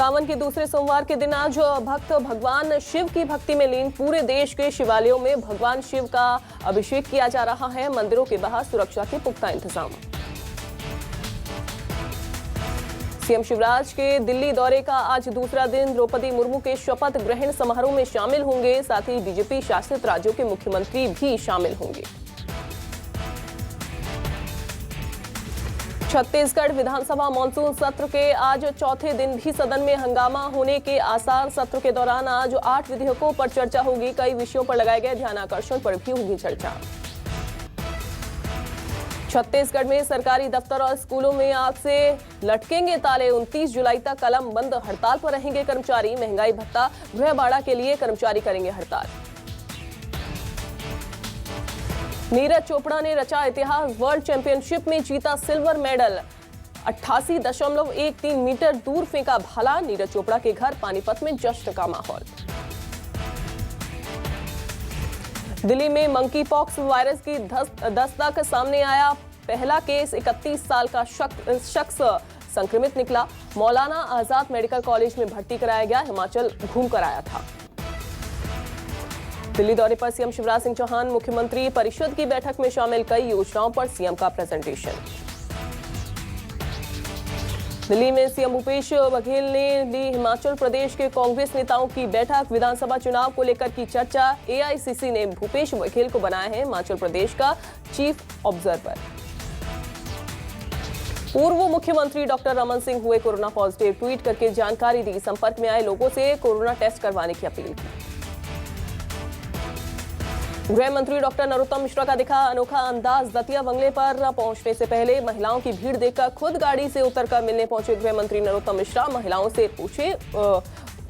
सावन के दूसरे सोमवार के दिन आज भक्त भगवान शिव की भक्ति में लीन। पूरे देश के शिवालयों में भगवान शिव का अभिषेक किया जा रहा है। मंदिरों के बाहर सुरक्षा के पुख्ता इंतजाम। सीएम शिवराज के दिल्ली दौरे का आज दूसरा दिन। द्रौपदी मुर्मू के शपथ ग्रहण समारोह में शामिल होंगे। साथ ही बीजेपी शासित राज्यों के मुख्यमंत्री भी शामिल होंगे। छत्तीसगढ़ विधानसभा मानसून सत्र के आज चौथे दिन भी सदन में हंगामा होने के आसार। सत्र के दौरान आज 8 विधेयकों पर चर्चा होगी। कई विषयों पर लगाए गए ध्यानाकर्षण पर भी होगी चर्चा। छत्तीसगढ़ में सरकारी दफ्तर और स्कूलों में आज से लटकेंगे ताले। 29 जुलाई तक कलम बंद। हड़ताल पर रहेंगे कर्मचारी। महंगाई भत्ता, गृह भाड़ा के लिए कर्मचारी करेंगे हड़ताल। नीरज चोपड़ा ने रचा इतिहास। वर्ल्ड चैंपियनशिप में जीता सिल्वर मेडल। 88.13 मीटर दूर फेंका भाला। नीरज चोपड़ा के घर पानीपत में जश्न का माहौल। दिल्ली में मंकी पॉक्स वायरस की दस्तक सामने आया। पहला केस 31 साल का शख्स संक्रमित निकला। मौलाना आजाद मेडिकल कॉलेज में भर्ती कराया गया। हिमाचल घूम कर आया था। दिल्ली दौरे पर सीएम शिवराज सिंह चौहान। मुख्यमंत्री परिषद की बैठक में शामिल। कई योजनाओं पर सीएम का प्रेजेंटेशन। दिल्ली में सीएम भूपेश बघेल ने ली हिमाचल प्रदेश के कांग्रेस नेताओं की बैठक। विधानसभा चुनाव को लेकर की चर्चा। एआईसीसी ने भूपेश बघेल को बनाया है हिमाचल प्रदेश का चीफ ऑब्जर्वर। पूर्व मुख्यमंत्री डॉक्टर रमन सिंह हुए कोरोना पॉजिटिव। ट्वीट करके जानकारी दी। संपर्क में आए लोगों से कोरोना टेस्ट करवाने की अपील की। गृह मंत्री डॉक्टर नरोत्तम मिश्रा का दिखा अनोखा अंदाज। दतिया बंगले पर पहुंचने से पहले महिलाओं की भीड़ देखकर खुद गाड़ी से उतरकर मिलने पहुंचे गृह मंत्री नरोत्तम मिश्रा। महिलाओं से पूछे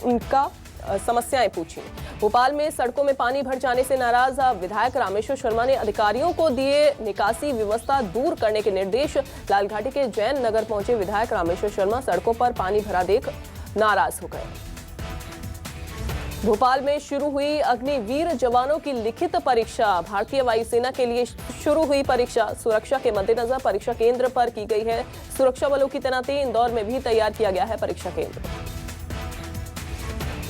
उनका समस्याएं पूछी। भोपाल में सड़कों में पानी भर जाने से नाराज विधायक रामेश्वर शर्मा ने अधिकारियों को दिए निकासी व्यवस्था दूर करने के निर्देश। लालघाटी के जैन नगर पहुंचे विधायक रामेश्वर शर्मा सड़कों पर पानी भरा देख नाराज हो गए। भोपाल में शुरू हुई अग्निवीर जवानों की लिखित परीक्षा। भारतीय वायुसेना के लिए शुरू हुई परीक्षा। सुरक्षा के मद्देनजर परीक्षा केंद्र पर की गई है सुरक्षा बलों की तैनाती। इंदौर में भी तैयार किया गया है परीक्षा केंद्र।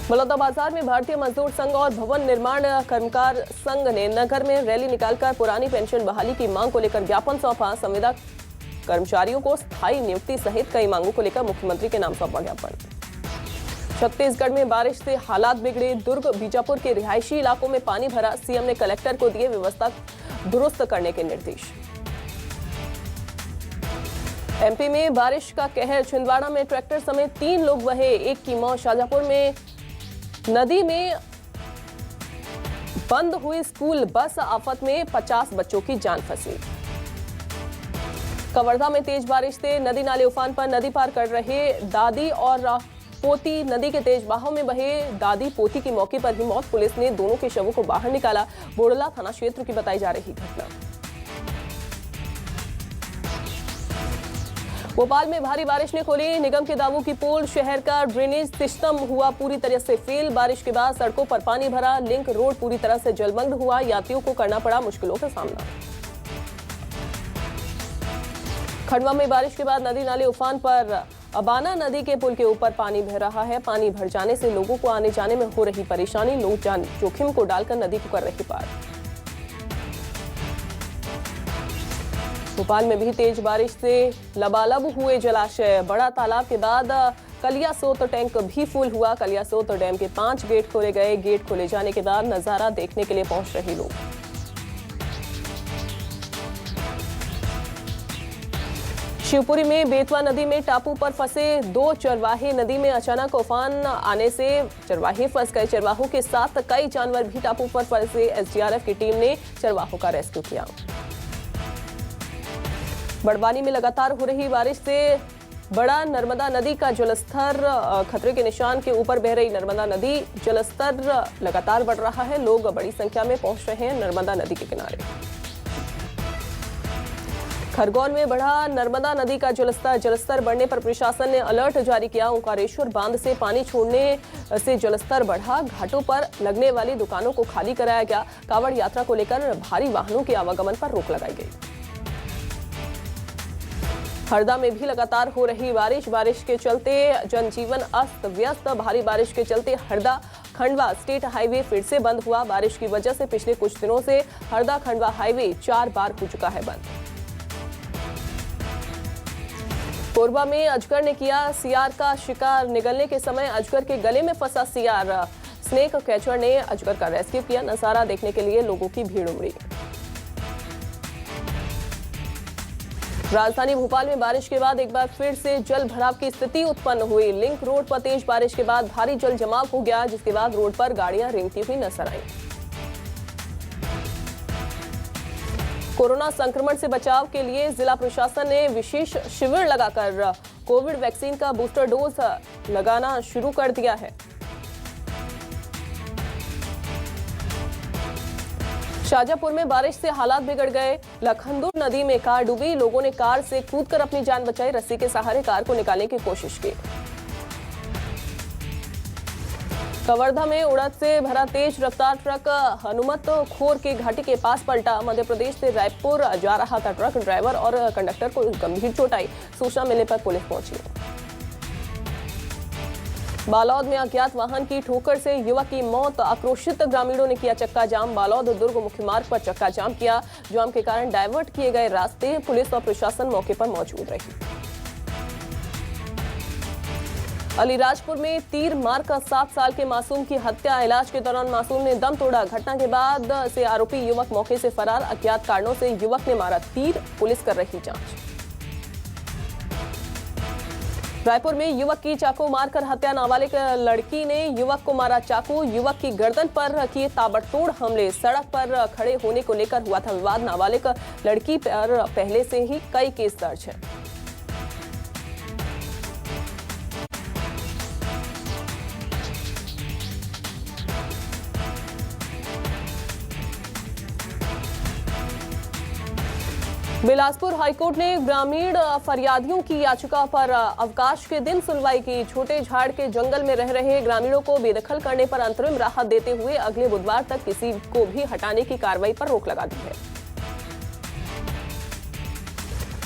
बलौदाबाजार में भारतीय मजदूर संघ और भवन निर्माण कर्मकार संघ ने नगर में रैली निकालकर पुरानी पेंशन बहाली की मांग को लेकर ज्ञापन सौंपा। संविदा कर्मचारियों को स्थायी नियुक्ति सहित कई मांगों को लेकर मुख्यमंत्री के नाम सौंपा ज्ञापन। छत्तीसगढ़ में बारिश से हालात बिगड़े। दुर्ग बीजापुर के रिहायशी इलाकों में पानी भरा। सीएम ने कलेक्टर को दिए व्यवस्था दुरुस्त करने के निर्देश। एमपी में बारिश का कहर। छिंदवाड़ा में ट्रैक्टर समेत 3 लोग बहे। एक की मौत। शाजापुर में नदी में बंद हुई स्कूल बस। आफत में 50 बच्चों की जान फंसी। कवर्धा में तेज बारिश से नदी नाले उफान पर। नदी पार कर रहे दादी और पोती नदी के तेज बहाव में बहे। दादी पोती की मौके पर ही मौत। पुलिस ने दोनों के शवों को बाहर निकाला। बोड़ला थाना क्षेत्र की बताई जा रही घटना। भोपाल में भारी बारिश ने खोली निगम के दावों की पोल। शहर का ड्रेनेज सिस्टम हुआ पूरी तरह से फेल। बारिश के बाद सड़कों पर पानी भरा। लिंक रोड पूरी तरह से जलमग्न हुआ। यात्रियों को करना पड़ा मुश्किलों का सामना। खंडवा में बारिश के बाद नदी नाले उफान पर। अबाना नदी के पुल के ऊपर पानी बह रहा है। पानी भर जाने से लोगों को आने जाने में हो रही परेशानी। लोग जान जोखिम को डालकर नदी को कर रहे पार। भोपाल में भी तेज बारिश से लबालब हुए जलाशय। बड़ा तालाब के बाद कलियासोत टैंक भी फुल हुआ। कलियासोत डैम के 5 गेट खोले गए। गेट खोले जाने के बाद नजारा देखने के लिए पहुंच रहे लोग। शिवपुरी में बेतवा नदी में टापू पर फंसे 2 चरवाहे। नदी में अचानक उफान आने से चरवाहे फंस गए। चरवाहों के साथ कई जानवर भी टापू पर फंसे। एसडीआरएफ की टीम ने चरवाहों का रेस्क्यू किया। बड़वानी में लगातार हो रही बारिश से बड़ा नर्मदा नदी का जलस्तर खतरे के निशान के ऊपर बह रही नर्मदा नदी जलस्तर लगातार बढ़ रहा है। लोग बड़ी संख्या में पहुंच रहे हैं नर्मदा नदी के किनारे। खरगोन में बढ़ा नर्मदा नदी का जलस्तर बढ़ने पर प्रशासन ने अलर्ट जारी किया। ओंकारेश्वर बांध से पानी छोड़ने से जलस्तर बढ़ा। घाटों पर लगने वाली दुकानों को खाली कराया गया। कांवड़ यात्रा को लेकर भारी वाहनों के आवागमन पर रोक लगाई गई। हरदा में भी लगातार हो रही बारिश के चलते जनजीवन अस्त व्यस्त। भारी बारिश के चलते हरदा खंडवा स्टेट हाईवे फिर से बंद हुआ। बारिश की वजह से पिछले कुछ दिनों से हरदा खंडवा हाईवे 4 बार हो चुका है बंद। कोरबा में अजगर ने किया सियार का शिकार। निगलने के समय अजगर के गले में फंसा सियार। स्नेक कैचर ने अजगर का रेस्क्यू किया। नजारा देखने के लिए लोगों की भीड़ उमड़ी। राजधानी भोपाल में बारिश के बाद एक बार फिर से जल भराव की स्थिति उत्पन्न हुई। लिंक रोड पर तेज बारिश के बाद भारी जल जमाव हो गया, जिसके बाद रोड पर गाड़ियां रेंगती हुई नजर आईं। कोरोना संक्रमण से बचाव के लिए जिला प्रशासन ने विशेष शिविर लगाकर कोविड वैक्सीन का बूस्टर डोज लगाना शुरू कर दिया है। शाजापुर में बारिश से हालात बिगड़ गए। लखनदूर नदी में कार डूबी। लोगों ने कार से कूदकर अपनी जान बचाई। रस्सी के सहारे कार को निकालने की कोशिश की। कवर्धा में उड़द से भरा तेज रफ्तार ट्रक हनुमत खोर के घाटी के पास पलटा। मध्य प्रदेश से रायपुर जा रहा था ट्रक। ड्राइवर और कंडक्टर को गंभीर चोट आई। सूचना मिलने पर पुलिस पहुंची। बालौद में अज्ञात वाहन की ठोकर से युवक की मौत। आक्रोशित ग्रामीणों ने किया चक्का जाम। बालौद दुर्ग मुख्य मार्ग पर चक्का जाम किया। जाम के कारण डायवर्ट किए गए रास्ते। पुलिस और प्रशासन मौके पर मौजूद रही। अलीराजपुर में तीर मारकर 7 साल के मासूम की हत्या। इलाज के दौरान मासूम ने दम तोड़ा। घटना के बाद से आरोपी युवक मौके से फरार। अज्ञात कारणों से युवक ने मारा तीर। पुलिस कर रही जांच। रायपुर में युवक की चाकू मारकर हत्या। नाबालिग लड़की ने युवक को मारा चाकू। युवक की गर्दन पर किए ताबड़तोड़ हमले। सड़क पर खड़े होने को लेकर हुआ था विवाद। नाबालिग लड़की पर पहले से ही कई केस दर्ज है। बिलासपुर हाईकोर्ट ने ग्रामीण फरियादियों की याचिका पर अवकाश के दिन सुनवाई की। छोटे झाड़ के जंगल में रह रहे ग्रामीणों को बेदखल करने पर अंतरिम राहत देते हुए अगले बुधवार तक किसी को भी हटाने की कार्रवाई पर रोक लगा दी है।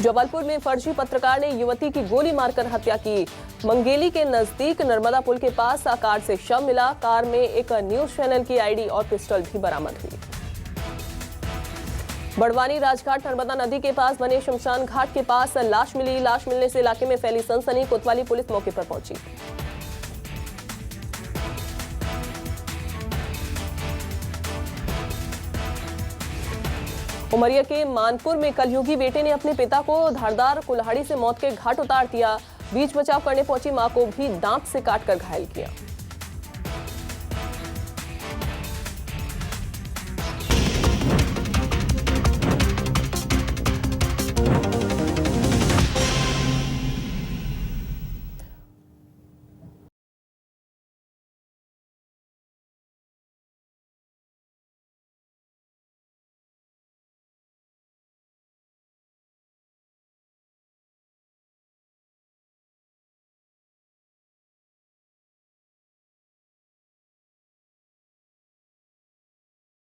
जबलपुर में फर्जी पत्रकार ने युवती की गोली मारकर हत्या की। मंगेली के नजदीक नर्मदा पुल के पास कार से शव मिला। कार में एक न्यूज चैनल की आईडी और पिस्टल भी बरामद हुई। बड़वानी राजघाट नर्मदा नदी के पास बने शमशान घाट के पास लाश मिली। लाश मिलने से इलाके में फैली सनसनी। कोतवाली पुलिस मौके पर पहुंची। उमरिया के मानपुर में कलयुगी बेटे ने अपने पिता को धारदार कुल्हाड़ी से मौत के घाट उतार दिया। बीच बचाव करने पहुंची मां को भी दांत से काटकर घायल किया।